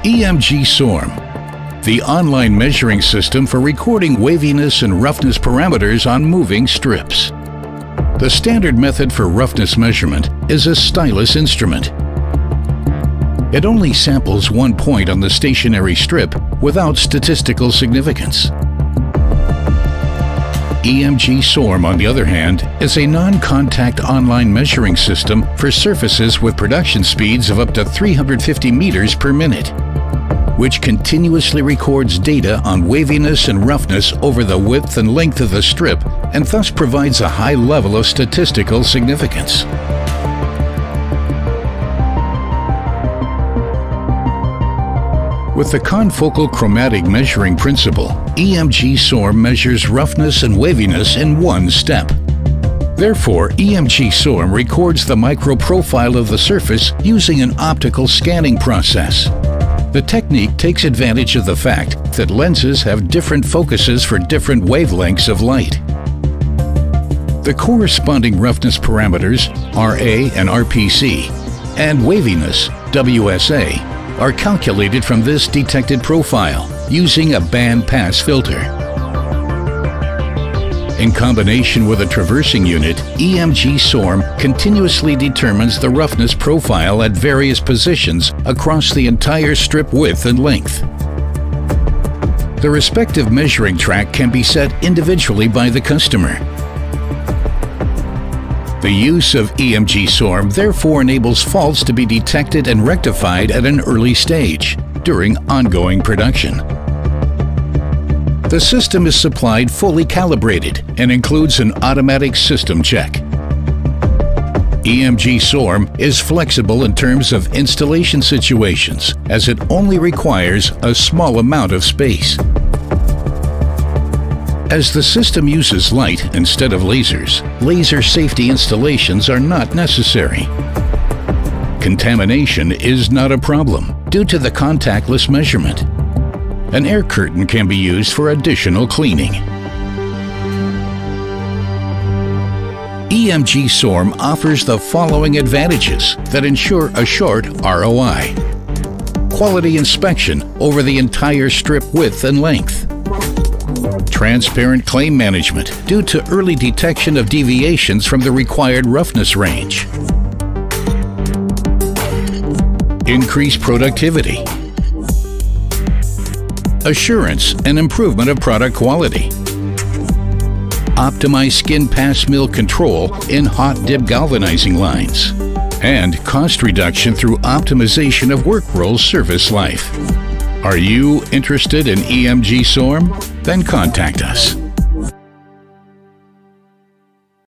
EMG SORM, the online measuring system for recording waviness and roughness parameters on moving strips. The standard method for roughness measurement is a stylus instrument. It only samples one point on the stationary strip without statistical significance. EMG SORM, on the other hand, is a non-contact online measuring system for surfaces with production speeds of up to 350 meters per minute, which continuously records data on waviness and roughness over the width and length of the strip and thus provides a high level of statistical significance. With the confocal chromatic measuring principle, EMG SORM measures roughness and waviness in one step. Therefore, EMG SORM records the microprofile of the surface using an optical scanning process. The technique takes advantage of the fact that lenses have different focuses for different wavelengths of light. The corresponding roughness parameters, RA and RPC, and waviness, WSA, are calculated from this detected profile using a bandpass filter. In combination with a traversing unit, EMG SORM continuously determines the roughness profile at various positions across the entire strip width and length. The respective measuring track can be set individually by the customer. The use of EMG SORM therefore enables faults to be detected and rectified at an early stage during ongoing production. The system is supplied fully calibrated and includes an automatic system check. EMG SORM is flexible in terms of installation situations, as it only requires a small amount of space. As the system uses light instead of lasers, laser safety installations are not necessary. Contamination is not a problem due to the contactless measurement. An air curtain can be used for additional cleaning. EMG SORM offers the following advantages that ensure a short ROI. Quality inspection over the entire strip width and length. Transparent claim management due to early detection of deviations from the required roughness range. Increased productivity. Assurance and improvement of product quality. Optimized skin pass mill control in hot dip galvanizing lines. And cost reduction through optimization of work roll service life. Are you interested in EMG SORM? Then contact us.